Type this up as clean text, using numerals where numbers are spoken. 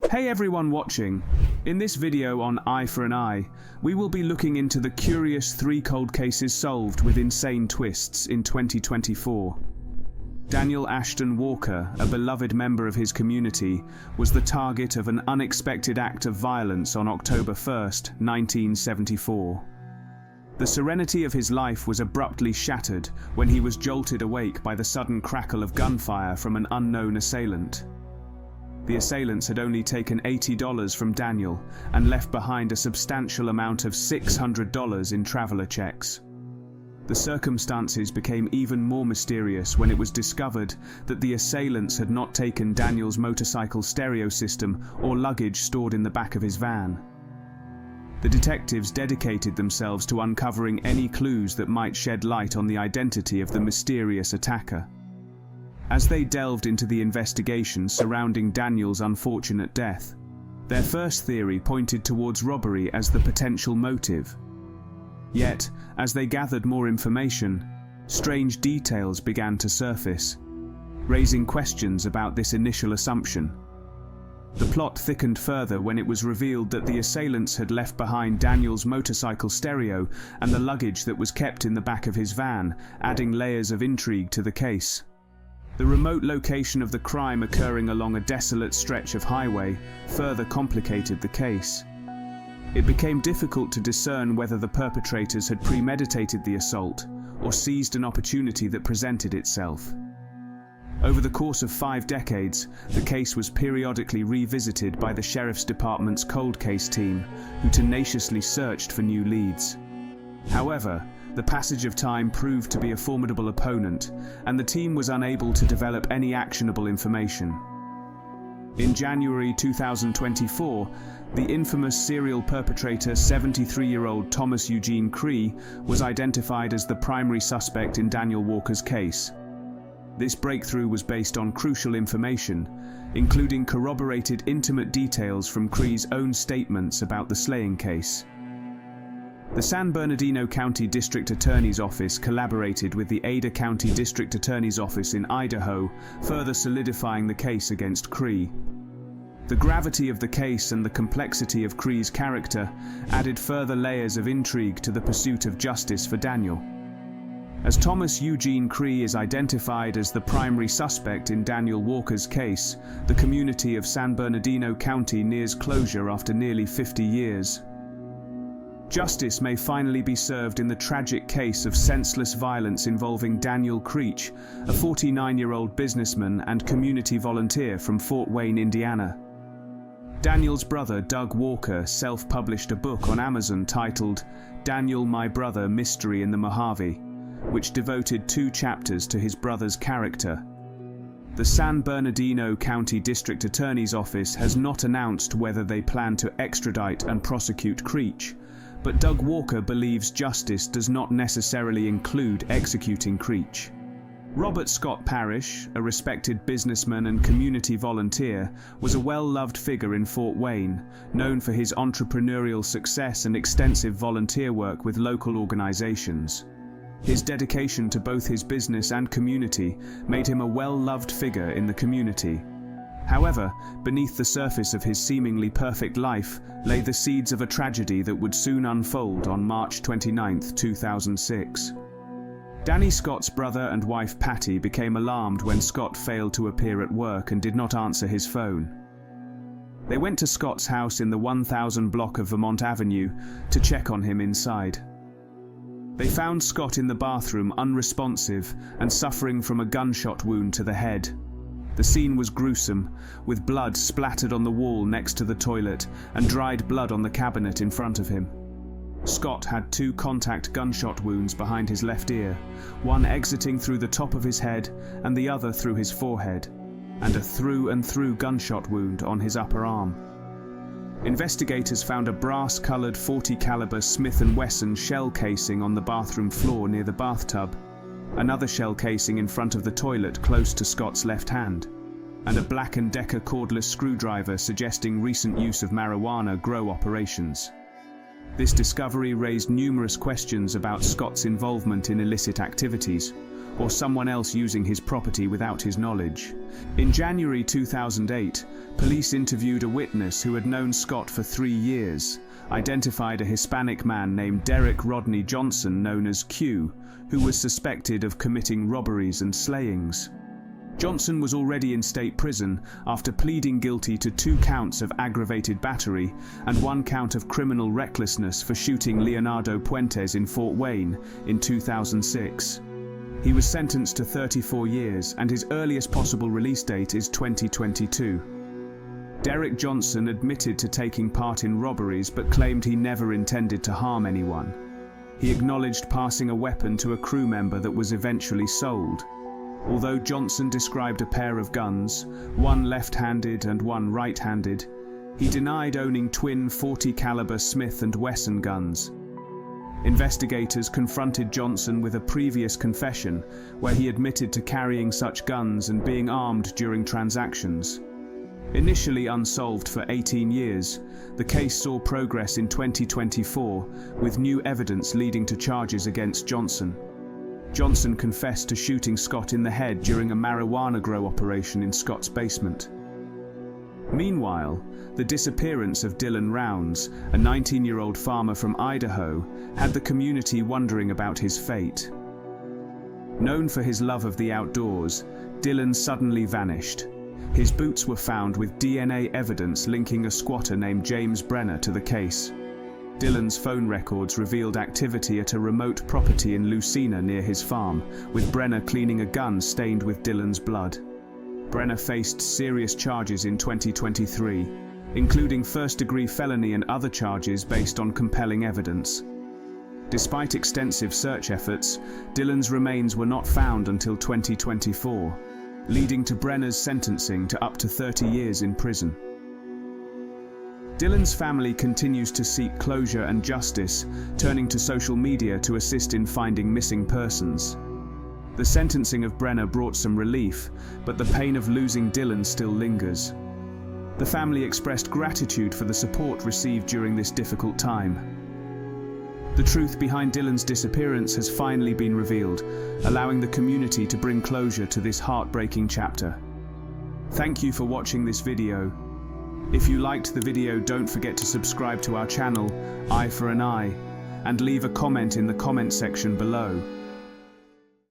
Hey everyone watching! In this video on Eye for an Eye, we will be looking into the curious 3 cold cases solved with insane twists in 2024. Daniel Ashton Walker, a beloved member of his community, was the target of an unexpected act of violence on October 1st, 1974. The serenity of his life was abruptly shattered when he was jolted awake by the sudden crackle of gunfire from an unknown assailant. The assailants had only taken $80 from Daniel and left behind a substantial amount of $600 in traveler checks. The circumstances became even more mysterious when it was discovered that the assailants had not taken Daniel's motorcycle stereo system or luggage stored in the back of his van. The detectives dedicated themselves to uncovering any clues that might shed light on the identity of the mysterious attacker. As they delved into the investigation surrounding Daniel's unfortunate death, their first theory pointed towards robbery as the potential motive. Yet, as they gathered more information, strange details began to surface, raising questions about this initial assumption. The plot thickened further when it was revealed that the assailants had left behind Daniel's motorcycle stereo and the luggage that was kept in the back of his van, adding layers of intrigue to the case. The remote location of the crime occurring along a desolate stretch of highway further complicated the case. It became difficult to discern whether the perpetrators had premeditated the assault or seized an opportunity that presented itself. Over the course of 5 decades, the case was periodically revisited by the Sheriff's Department's cold case team, who tenaciously searched for new leads. However, the passage of time proved to be a formidable opponent, and the team was unable to develop any actionable information. In January 2024, the infamous serial perpetrator 73-year-old Thomas Eugene Cree was identified as the primary suspect in Daniel Walker's case. This breakthrough was based on crucial information, including corroborated intimate details from Cree's own statements about the slaying case. The San Bernardino County District Attorney's Office collaborated with the Ada County District Attorney's Office in Idaho, further solidifying the case against Cree. The gravity of the case and the complexity of Cree's character added further layers of intrigue to the pursuit of justice for Daniel. As Thomas Eugene Cree is identified as the primary suspect in Daniel Walker's case, the community of San Bernardino County nears closure after nearly 50 years. Justice may finally be served in the tragic case of senseless violence involving Daniel Creech, a 49-year-old businessman and community volunteer from Fort Wayne, Indiana. Daniel's brother, Doug Walker, self-published a book on Amazon titled Daniel, My Brother: Mystery in the Mojave, which devoted 2 chapters to his brother's character. The San Bernardino County District Attorney's Office has not announced whether they plan to extradite and prosecute Creech, but Doug Walker believes justice does not necessarily include executing Creech. Robert Scott Parrish, a respected businessman and community volunteer, was a well-loved figure in Fort Wayne, known for his entrepreneurial success and extensive volunteer work with local organizations. His dedication to both his business and community made him a well-loved figure in the community. However, beneath the surface of his seemingly perfect life lay the seeds of a tragedy that would soon unfold on March 29, 2006. Danny Scott's brother and wife Patty became alarmed when Scott failed to appear at work and did not answer his phone. They went to Scott's house in the 1000 block of Vermont Avenue to check on him inside. They found Scott in the bathroom unresponsive and suffering from a gunshot wound to the head. The scene was gruesome, with blood splattered on the wall next to the toilet and dried blood on the cabinet in front of him. Scott had 2 contact gunshot wounds behind his left ear, one exiting through the top of his head and the other through his forehead, and a through-and-through gunshot wound on his upper arm. Investigators found a brass-colored .40 caliber Smith & Wesson shell casing on the bathroom floor near the bathtub, another shell casing in front of the toilet close to Scott's left hand, and a Black & Decker cordless screwdriver suggesting recent use of marijuana grow operations. This discovery raised numerous questions about Scott's involvement in illicit activities, or someone else using his property without his knowledge. In January 2008, police interviewed a witness who had known Scott for 3 years, identified a Hispanic man named Derek Rodney Johnson, known as Q, who was suspected of committing robberies and slayings. Johnson was already in state prison after pleading guilty to 2 counts of aggravated battery and 1 count of criminal recklessness for shooting Leonardo Puentes in Fort Wayne in 2006. He was sentenced to 34 years, and his earliest possible release date is 2022. Derek Johnson admitted to taking part in robberies but claimed he never intended to harm anyone. He acknowledged passing a weapon to a crew member that was eventually sold. Although Johnson described a pair of guns, one left-handed and one right-handed, he denied owning twin .40 caliber Smith & Wesson guns. Investigators confronted Johnson with a previous confession where he admitted to carrying such guns and being armed during transactions. Initially unsolved for 18 years, the case saw progress in 2024 with new evidence leading to charges against Johnson. Johnson confessed to shooting Scott in the head during a marijuana grow operation in Scott's basement. Meanwhile, the disappearance of Dylan Rounds, a 19-year-old farmer from Idaho, had the community wondering about his fate. Known for his love of the outdoors, Dylan suddenly vanished. His boots were found with DNA evidence linking a squatter named James Brenner to the case. Dylan's phone records revealed activity at a remote property in Lucina near his farm, with Brenner cleaning a gun stained with Dylan's blood. Brenner faced serious charges in 2023, including first-degree felony and other charges based on compelling evidence. Despite extensive search efforts, Dylan's remains were not found until 2024, leading to Brenner's sentencing to up to 30 years in prison. Dylan's family continues to seek closure and justice, turning to social media to assist in finding missing persons. The sentencing of Brenner brought some relief, but the pain of losing Dylan still lingers. The family expressed gratitude for the support received during this difficult time. The truth behind Dylan's disappearance has finally been revealed, allowing the community to bring closure to this heartbreaking chapter. Thank you for watching this video. If you liked the video, don't forget to subscribe to our channel, Eye for an Eye, and leave a comment in the comment section below.